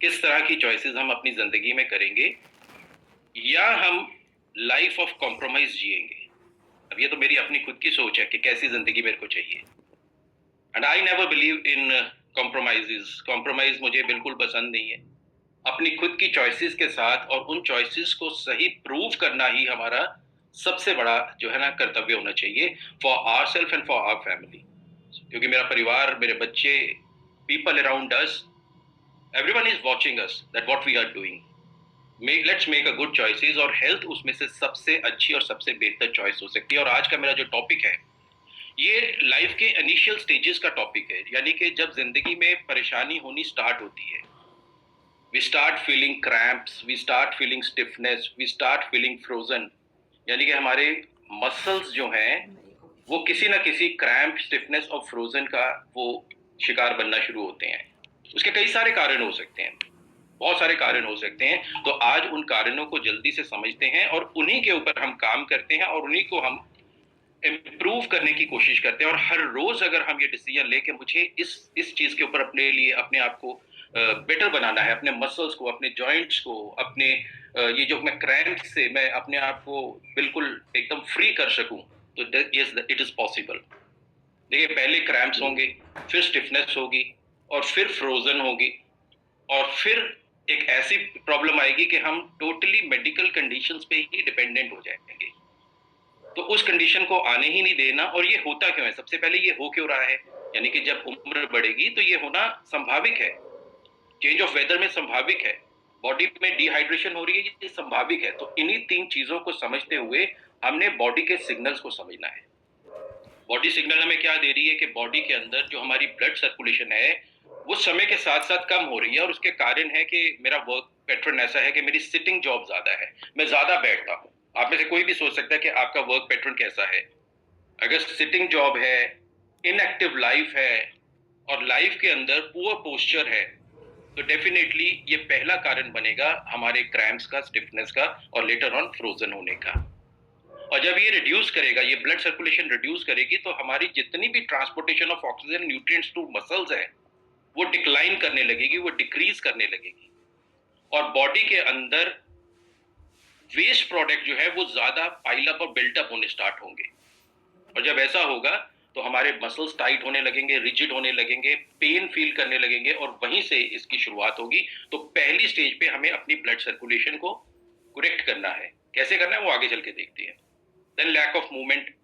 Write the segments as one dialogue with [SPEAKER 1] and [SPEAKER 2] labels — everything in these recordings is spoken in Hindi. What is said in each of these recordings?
[SPEAKER 1] किस तरह की चॉइसेस हम अपनी ज़िंदगी में करेंगे या हम लाइफ ऑफ कॉम्प्रोमाइज़ जिएँगे। अब ये तो मेरी अपनी खुद की सोच है कि कैसी ज़िंदगी मेरे को चाहिए। And I never believe in compromises. Compromise मुझे बिल्कुल पसंद नहीं है। अपनी खुद की चॉइसेस के साथ और उन चॉइसेस को सही प्रूव करना ही हमारा सबसे बड़ा जो है ना कर्तव्य होना चाहिए for ourselves and for our family. क्योंकि मेरा परिवार, मेरे बच्चे, people around us, everyone is watching us that what we are doing. Let's make a good choices और हेल्थ उसमें से सबसे अच्छी और सबसे बेहतर चॉइस हो सकती है। और आज का मेरा जो टॉपिक है ये लाइफ के इनिशियल स्टेजेस का टॉपिक है, यानी कि जब जिंदगी में परेशानी होनी स्टार्ट होती है। We start feeling cramps, we start feeling stiffness, we start feeling frozen, यानी कि हमारे मसल्स जो हैं वो किसी ना किसी क्रैम्प, स्टिफनेस और फ्रोजन का वो शिकार बनना शुरू होते हैं। उसके कई सारे कारण हो सकते हैं, बहुत सारे कारण हो सकते हैं। तो आज उन कारणों को जल्दी से समझते हैं और उन्हीं के ऊपर हम काम करते हैं और उन्हीं को हम इम्प्रूव करने की कोशिश करते हैं। और हर रोज अगर हम ये डिसीजन लें कि मुझे इस चीज के ऊपर अपने लिए अपने आप को बेटर बनाना है, अपने मसल्स को, अपने जॉइंट्स को, अपने ये जो मैं क्रैम्प से मैं अपने आप को बिल्कुल एकदम फ्री कर सकूं, तो यस इट इज पॉसिबल। देखिए, पहले क्रैम्प्स होंगे, फिर स्टिफनेस होगी, और फिर फ्रोजन होगी, और फिर एक ऐसी प्रॉब्लम आएगी कि हम टोटली मेडिकल कंडीशंस पे ही डिपेंडेंट हो जाएंगे। तो उस कंडीशन को आने ही नहीं देना। और ये होता क्यों है? सबसे पहले ये हो क्यों रहा है? यानी कि जब उम्र बढ़ेगी तो ये होना संभाविक है। चेंज ऑफ वेदर में संभाविक है, बॉडी में डिहाइड्रेशन हो रही है, ये संभाविक है। तो इन्हीं तीन चीजों को समझते हुए हमने बॉडी के सिग्नल्स को समझना है। बॉडी सिग्नल हमें क्या दे रही है कि बॉडी के अंदर जो हमारी ब्लड सर्कुलेशन है वो समय के साथ साथ कम हो रही है। और उसके कारण है कि मेरा वर्क पैटर्न ऐसा है कि मेरी सिटिंग जॉब ज्यादा है, मैं ज्यादा बैठता हूँ। आप में से कोई भी सोच सकता है कि आपका वर्क पैटर्न कैसा है। अगर सिटिंग जॉब है, इनएक्टिव लाइफ है, और लाइफ के अंदर पुअर पोस्चर है, तो डेफिनेटली ये पहला कारण बनेगा हमारे क्रैम्प्स का, स्टिफनेस का, और लेटर ऑन फ्रोजन होने का। और जब ये रिड्यूस करेगा, ये ब्लड सर्कुलेशन रिड्यूस करेगी, तो हमारी जितनी भी transportation of oxygen nutrients to muscles है वो डिक्लाइन करने लगेगी, वो डिक्रीज करने लगेगी। और बॉडी के अंदर वेस्ट प्रोडक्ट जो है वो ज्यादा पाइल अप और बिल्टअप होने स्टार्ट होंगे। और जब ऐसा होगा तो हमारे मसल्स टाइट होने लगेंगे, रिजिड होने लगेंगे, पेन फील करने लगेंगे, और वहीं से इसकी शुरुआत होगी। तो पहली स्टेज पे हमें अपनी ब्लड सर्कुलेशन को करेक्ट करना है। कैसे करना है वो आगे चल के देखते हैं। Then lack of movement.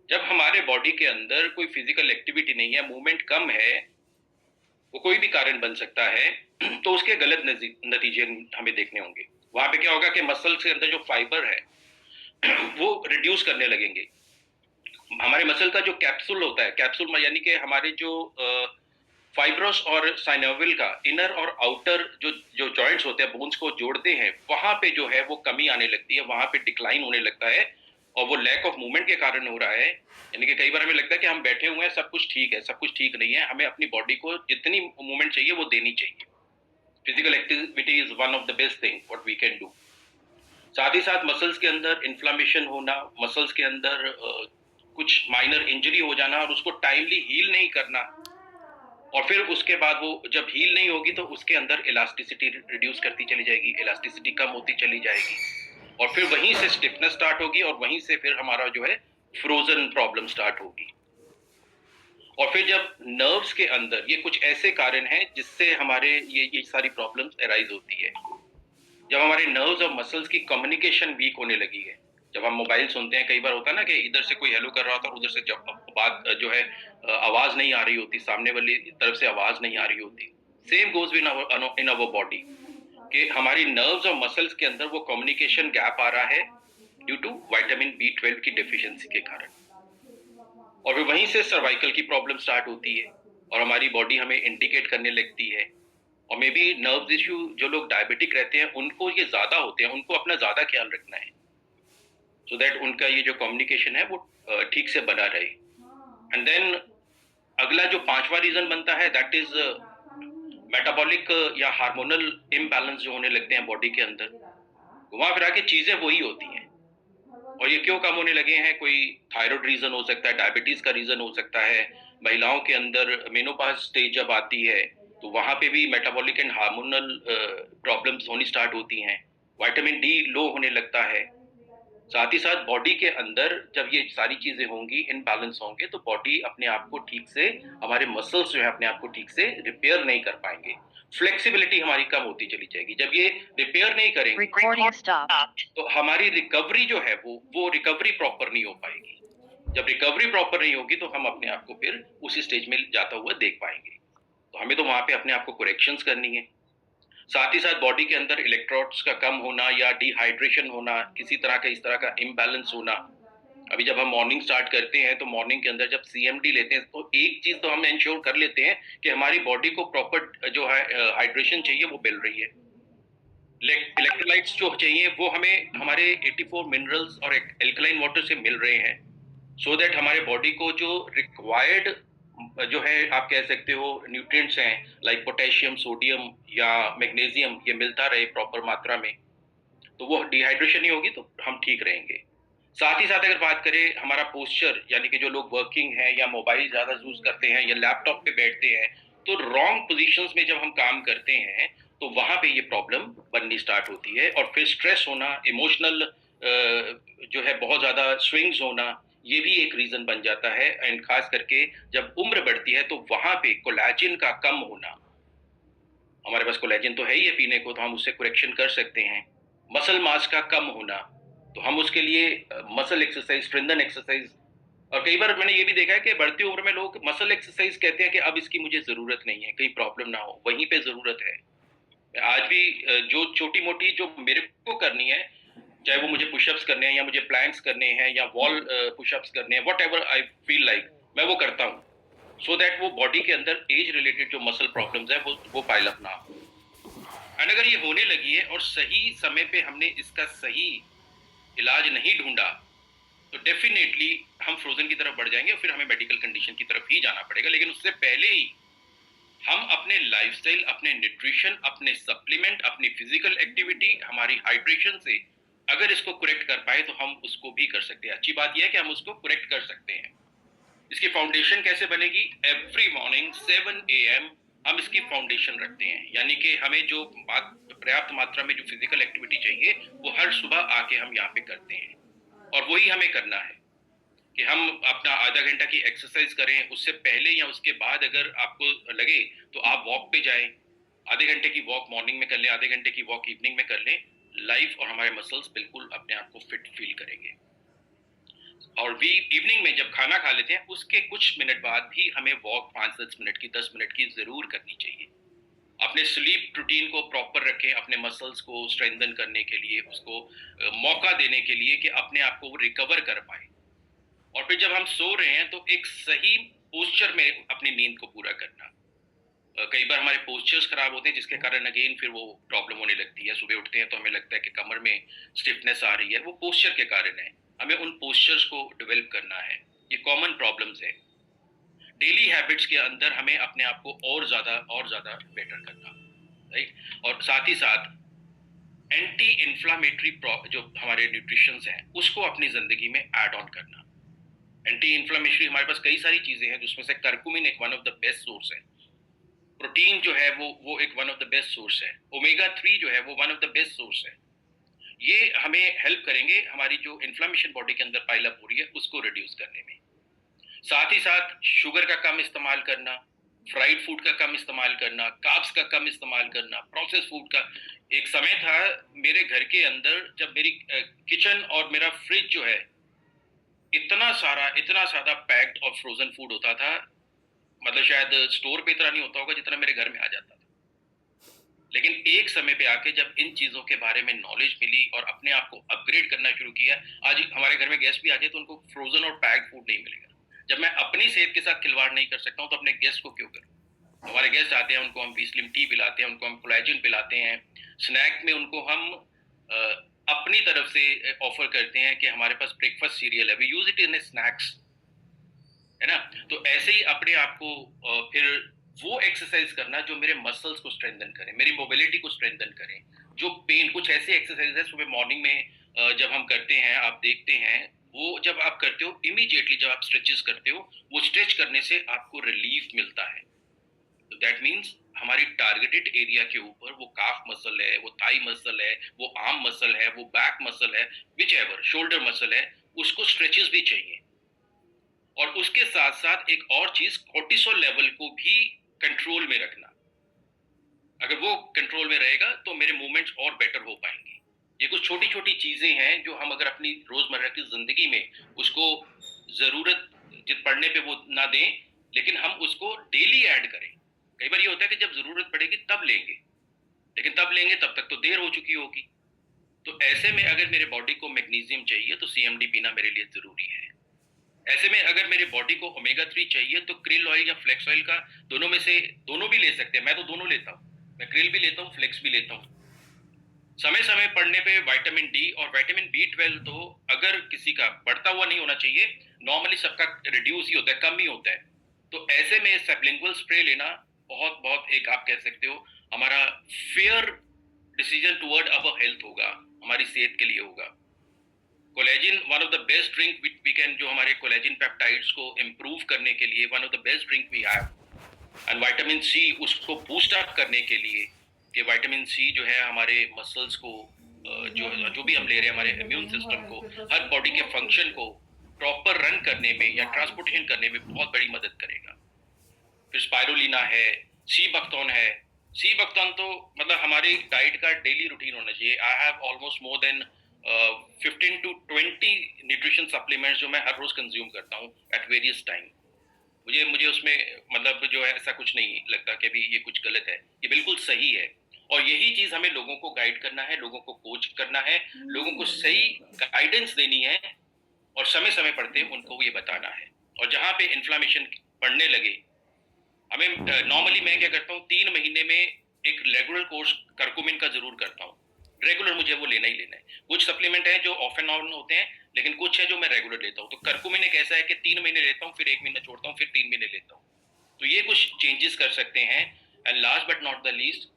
[SPEAKER 1] जब हमारे बॉडी के अंदर कोई फिजिकल एक्टिविटी नहीं है, मूवमेंट कम है, वो कोई भी कारण बन सकता है, तो उसके गलत नतीजे हमें देखने होंगे। वहां पे क्या होगा कि मसल के अंदर जो फाइबर है वो रिड्यूस करने लगेंगे। हमारे मसल का जो कैप्सूल होता है, कैप्सूल यानी कि हमारे जो फाइब्रोस और साइनोविल का इनर और आउटर जो जो जॉइंट्स होते हैं, बोन्स को जोड़ते हैं, वहां पे जो है वो कमी आने लगती है, वहां पे डिक्लाइन होने लगता है। और वो लैक ऑफ मूवमेंट के कारण हो रहा है। यानी कि कई बार हमें लगता है कि हम बैठे हुए हैं, सब कुछ ठीक है, सब कुछ ठीक नहीं है, हमें अपनी बॉडी को जितनी मूवमेंट चाहिए वो देनी चाहिए। Physical activity is one of the best thing what we can do. साथ ही साथ मसल्स के अंदर इन्फ्लामेशन होना, मसल्स के अंदर कुछ माइनर इंजरी हो जाना और उसको टाइमली हील नहीं करना, और फिर उसके बाद वो जब हील नहीं होगी तो उसके अंदर इलास्टिसिटी रिड्यूस करती चली जाएगी, इलास्टिसिटी कम होती चली जाएगी, और फिर वहीं से स्टिफनेस स्टार्ट होगी, और वहीं से फिर हमारा जो है फ्रोजन प्रॉब्लम स्टार्ट होगी। और फिर जब नर्व्स के अंदर ये कुछ ऐसे कारण हैं जिससे हमारे ये सारी प्रॉब्लम्स अराइज होती है। जब हमारे नर्व्स और मसल्स की कम्युनिकेशन वीक होने लगी है, जब हम मोबाइल सुनते हैं, कई बार होता है ना कि इधर से कोई हेलो कर रहा होता है और उधर से जब बात जो है आवाज नहीं आ रही होती, सामने वाली तरफ से आवाज नहीं आ रही होती। Same goes in our body, कि हमारी नर्व्स और मसल्स के अंदर वो कम्युनिकेशन गैप आ रहा है ड्यू टू विटामिन बी 12 की डेफिशिएंसी के कारण। और फिर वहीं से सर्वाइकल की प्रॉब्लम स्टार्ट होती है और हमारी बॉडी हमें इंडिकेट करने लगती है। और मे बी नर्व्स इश्यू जो लोग डायबिटिक रहते हैं उनको ये ज्यादा होते हैं, उनको अपना ज्यादा ख्याल रखना है, सो दैट उनका ये जो कम्युनिकेशन है वो ठीक से बना रहे। एंड देन अगला जो पांचवा रीजन बनता है दैट इज मेटाबॉलिक या हार्मोनल इम्बैलेंस जो होने लगते हैं बॉडी के अंदर। घुमा फिरा के चीजें वही होती हैं। और ये क्यों कम होने लगे हैं? कोई थायराइड रीजन हो सकता है, डायबिटीज का रीजन हो सकता है, महिलाओं के अंदर मेनोपॉज स्टेज जब आती है तो वहाँ पे भी मेटाबॉलिक एंड हार्मोनल प्रॉब्लम्स होनी स्टार्ट होती हैं, विटामिन डी लो होने लगता है। साथ ही साथ बॉडी के अंदर जब ये सारी चीजें होंगी, इनबैलेंस होंगे, तो बॉडी अपने आप को ठीक से, हमारे मसल्स जो है अपने आप को ठीक से रिपेयर नहीं कर पाएंगे, फ्लेक्सिबिलिटी हमारी कम होती चली जाएगी। जब ये रिपेयर नहीं करेंगे
[SPEAKER 2] Recording stopped.
[SPEAKER 1] तो हमारी रिकवरी जो है वो रिकवरी प्रॉपर नहीं हो पाएगी। जब रिकवरी प्रॉपर नहीं होगी तो हम अपने आप को फिर उसी स्टेज में जाता हुआ देख पाएंगे। तो हमें तो वहां पे अपने आप को करेक्शंस करनी है। साथ ही साथ बॉडी के अंदर इलेक्ट्रोड्स का कम होना या डिहाइड्रेशन होना, किसी तरह का इस तरह का इम्बैलेंस होना। अभी जब हम मॉर्निंग स्टार्ट करते हैं तो मॉर्निंग के अंदर जब सीएमडी लेते हैं तो एक चीज तो हम इंश्योर कर लेते हैं कि हमारी बॉडी को प्रॉपर जो है हाइड्रेशन चाहिए वो मिल रही है। इलेक्ट्रोलाइट्स जो चाहिए वो हमें हमारे 84 मिनरल्स और एल्कलाइन वाटर से मिल रहे हैं, सो दैट हमारे बॉडी को जो रिक्वायर्ड जो है आप कह सकते हो न्यूट्रिएंट्स हैं, लाइक पोटेशियम, सोडियम या मैग्नीशियम, ये मिलता रहे प्रॉपर मात्रा में। तो वो डिहाइड्रेशन नहीं होगी तो हम ठीक रहेंगे। साथ ही साथ अगर बात करें हमारा पोस्चर, यानी कि जो लोग वर्किंग है या मोबाइल ज्यादा यूज करते हैं या लैपटॉप पे बैठते हैं, तो रॉन्ग पोजीशंस में जब हम काम करते हैं तो वहां पे ये प्रॉब्लम बननी स्टार्ट होती है, और फिर स्ट्रेस होना, इमोशनल जो है बहुत ज्यादा स्विंग्स होना, ये भी एक रीजन बन जाता है। एंड खास करके जब उम्र बढ़ती है तो वहां पे कोलेजन का कम होना, हमारे पास कोलेजन तो है ही है पीने को, तो हम उससे करेक्शन कर सकते हैं। मसल मास का कम होना, तो हम उसके लिए मसल एक्सरसाइज, स्ट्रेंथन एक्सरसाइज, और कई बार मैंने ये भी देखा है कि बढ़ती उम्र में लोग मसल एक्सरसाइज कहते हैं कि अब इसकी मुझे जरूरत नहीं है, कहीं प्रॉब्लम ना हो, वहीं पे जरूरत है। आज भी जो छोटी मोटी जो मेरे को करनी है, चाहे वो मुझे पुशअप्स करने हैं या मुझे प्लैंक्स करने हैं या वॉल पुशअप्स करने हैं, what ever I feel like, मैं वो करता हूँ, सो दैट वो बॉडी के अंदर एज रिलेटेड जो मसल प्रॉब्लम्स है वो पाइल अप ना हो। एंड अगर ये होने लगी है और सही समय पे हमने इसका सही इलाज नहीं ढूंढा, तो डेफिनेटली हम फ्रोजन की तरफ बढ़ जाएंगे और फिर हमें मेडिकल कंडीशन की तरफ ही जाना पड़ेगा। लेकिन उससे पहले ही हम अपने लाइफस्टाइल, अपने न्यूट्रिशन, अपने सप्लीमेंट, अपनी फिजिकल एक्टिविटी, हमारी हाइड्रेशन से अगर इसको करेक्ट कर पाए तो हम उसको भी कर सकते हैं। अच्छी बात यह है कि हम उसको करेक्ट कर सकते हैं। इसकी फाउंडेशन कैसे बनेगी? एवरी मॉर्निंग 7 AM हम इसकी फाउंडेशन रखते हैं, यानी कि हमें जो पर्याप्त मात्रा में जो फिजिकल एक्टिविटी चाहिए वो हर सुबह आके हम यहाँ पे करते हैं, और वही हमें करना है कि हम अपना आधा घंटा की एक्सरसाइज करें। उससे पहले या उसके बाद अगर आपको लगे तो आप वॉक पे जाएं, आधे घंटे की वॉक मॉर्निंग में कर लें, आधे घंटे की वॉक इवनिंग में कर लें। लाइफ और हमारे मसल्स बिल्कुल अपने आप को फिट फील करेंगे। और वी इवनिंग में जब खाना खा लेते हैं उसके कुछ मिनट बाद भी हमें वॉक 5-10 मिनट की, 10 मिनट की जरूर करनी चाहिए। अपने स्लीप रूटीन को प्रॉपर रखें, अपने मसल्स को स्ट्रेंथन करने के लिए, उसको मौका देने के लिए कि अपने आप को रिकवर कर पाए। और फिर जब हम सो रहे हैं तो एक सही पोस्चर में अपनी नींद को पूरा करना। कई बार हमारे पोस्चर्स खराब होते हैं जिसके कारण अगेन फिर वो प्रॉब्लम होने लगती है। सुबह उठते हैं तो हमें लगता है कि कमर में स्टिफनेस आ रही है, वो पोस्चर के कारण है। हमें उन पोस्चर्स को डेवलप करना है, ये कॉमन प्रॉब्लम्स है। डेली हैबिट्स के अंदर हमें अपने आप को और ज्यादा बेटर करना, राइट। और साथ ही साथ एंटी इन्फ्लामेटरी जो हमारे न्यूट्रिशंस हैं उसको अपनी जिंदगी में ऐड ऑन करना। एंटी इन्फ्लामेटरी हमारे पास कई सारी चीजें हैं जिसमें से करकुमिन एक one of the best source है। प्रोटीन जो है वो एक one of the best source है। ओमेगा 3 जो है वो one of the best source है। ये हमें हेल्प करेंगे हमारी जो इन्फ्लामेशन बॉडी के अंदर पाइल अप हो रही है उसको रिड्यूस करने में। साथ ही साथ शुगर का कम इस्तेमाल करना, फ्राइड फूड का कम इस्तेमाल करना, कार्ब्स का कम इस्तेमाल करना, प्रोसेस फूड का। एक समय था मेरे घर के अंदर जब मेरी किचन और मेरा फ्रिज जो है इतना सारा पैक्ड और फ्रोजन फूड होता था, मतलब शायद स्टोर पे इतना नहीं होता होगा जितना मेरे घर में आ जाता था। लेकिन एक समय पे आके जब इन चीजों के बारे में नॉलेज मिली और अपने आप को अपग्रेड करना शुरू किया, आज हमारे घर में गेस्ट भी आ जाए तो उनको फ्रोजन और पैक्ड फूड नहीं मिलेगा। जब मैं अपनी सेहत के साथ खिलवाड़ नहीं कर सकता हूँ तो अपने गेस्ट को क्यों करूँ? हमारे गेस्ट आते हैं, उनको हम स्लिम टी पिलाते हैं, उनको हम कोलेजन पिलाते हैं, स्नैक में उनको हम अपनी तरफ से ऑफर करते हैं कि हमारे पास ब्रेकफास्ट सीरियल है, we use it in snacks, है ना। तो ऐसे ही अपने आप को फिर वो एक्सरसाइज करना जो मेरे मसल्स को स्ट्रेंथन करें, मेरी मोबिलिटी को स्ट्रेंथन करें। जो पेन, कुछ ऐसे एक्सरसाइज है सुबह मॉर्निंग में जब हम करते हैं, आप देखते हैं वो जब आप करते हो इमीडिएटली जब आप स्ट्रेचेस करते हो, वो स्ट्रेच करने से आपको रिलीफ मिलता है। तो दैट मीन्स हमारी टारगेटेड एरिया के ऊपर वो काफ मसल है, वो थाई मसल है, वो आर्म मसल है, वो बैक मसल है, विच एवर शोल्डर मसल है, उसको स्ट्रेचेस भी चाहिए। और उसके साथ साथ एक और चीज, कोर्टिसोल लेवल को भी कंट्रोल में रखना। अगर वो कंट्रोल में रहेगा तो मेरे मूवमेंट्स और बेटर हो पाएंगे। ये कुछ छोटी छोटी चीजें हैं जो हम अगर अपनी रोजमर्रा की जिंदगी में उसको जरूरत जित पड़ने पे वो ना दें, लेकिन हम उसको डेली ऐड करें। कई बार ये होता है कि जब जरूरत पड़ेगी तब लेंगे, लेकिन तब लेंगे तब तक तो देर हो चुकी होगी। तो ऐसे में अगर मेरे बॉडी को मैग्नीशियम चाहिए तो सीएमडी पीना मेरे लिए जरूरी है। ऐसे में अगर मेरे बॉडी को ओमेगा 3 चाहिए तो क्रिल ऑयल या फ्लेक्स ऑयल का, दोनों में से दोनों भी ले सकते हैं। मैं तो दोनों लेता हूँ, मैं क्रिल भी लेता हूँ, फ्लेक्स भी लेता हूँ। समय समय पड़ने पे विटामिन डी और विटामिन बी 12 तो अगर किसी का बढ़ता हुआ नहीं होना चाहिए, नॉर्मली सबका रिड्यूस ही होता है, कम ही होता है। तो ऐसे में सबलिंगुअल स्प्रे लेना बहुत बहुत एक आप कह सकते हो हमारा fair decision toward our health होगा, हमारी सेहत के लिए होगा। Collagen one of the best drink we can, जो हमारे कोलेजिन पेप्टाइड्स को इम्प्रूव करने के लिए one of the best drink we have. And vitamin C उसको बूस्ट अप करने के लिए, कि विटामिन सी जो है हमारे मसल्स को जो जो भी हम ले रहे हैं हमारे इम्यून सिस्टम को, हर बॉडी के फंक्शन को प्रॉपर रन करने में या ट्रांसपोर्टेशन करने में बहुत बड़ी मदद करेगा। फिर स्पाइरुलिना है, सी बकथॉर्न है। सी बकथॉर्न तो मतलब हमारी डाइट का डेली रूटीन होना चाहिए। I have almost more than 15 to 20 nutrition supplements जो मैं हर रोज कंज्यूम करता हूँ एट वेरियस टाइम। मुझे मुझे उसमें मतलब जो है ऐसा कुछ नहीं लगता कि अभी ये कुछ गलत है, ये बिल्कुल सही है। और यही चीज हमें लोगों को गाइड करना है, लोगों को कोच करना है, लोगों को सही गाइडेंस देनी है और समय समय पड़ते उनको ये बताना है। और जहाँ पे इन्फ्लामेशन बढ़ने लगे, हमें नॉर्मली मैं क्या करता हूँ 3 महीने में एक रेगुलर कोर्स करकुमिन का जरूर करता हूँ। रेगुलर मुझे वो लेना ही लेना है। कुछ सप्लीमेंट है जो ऑफ एंड ऑन होते हैं, लेकिन कुछ है जो मैं रेगुलर लेता हूँ। तो करकुमिन एक ऐसा है कि 3 महीने लेता हूँ, फिर 1 महीना छोड़ता हूँ, फिर 3 महीने लेता हूँ। तो ये कुछ चेंजेस कर सकते हैं। And last but not the least,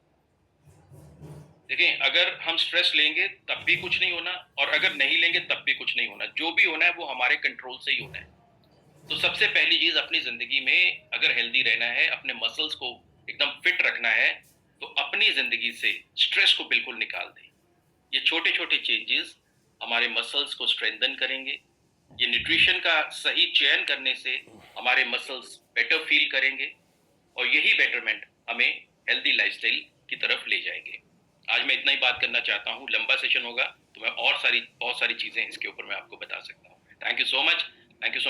[SPEAKER 1] देखिए अगर हम स्ट्रेस लेंगे तब भी कुछ नहीं होना, और अगर नहीं लेंगे तब भी कुछ नहीं होना। जो भी होना है वो हमारे कंट्रोल से ही होना है। तो सबसे पहली चीज अपनी जिंदगी में अगर हेल्दी रहना है, अपने मसल्स को एकदम फिट रखना है, तो अपनी जिंदगी से स्ट्रेस को बिल्कुल निकाल दें। ये छोटे छोटे चेंजेस हमारे मसल्स को स्ट्रेंथन करेंगे। ये न्यूट्रिशन का सही चयन करने से हमारे मसल्स बेटर फील करेंगे, और यही बेटरमेंट हमें हेल्दी लाइफस्टाइल की तरफ ले जाएंगे। आज मैं इतना ही बात करना चाहता हूँ, लंबा सेशन होगा तो मैं और बहुत सारी चीजें इसके ऊपर मैं आपको बता सकता हूँ। Thank you so much. Thank you so much.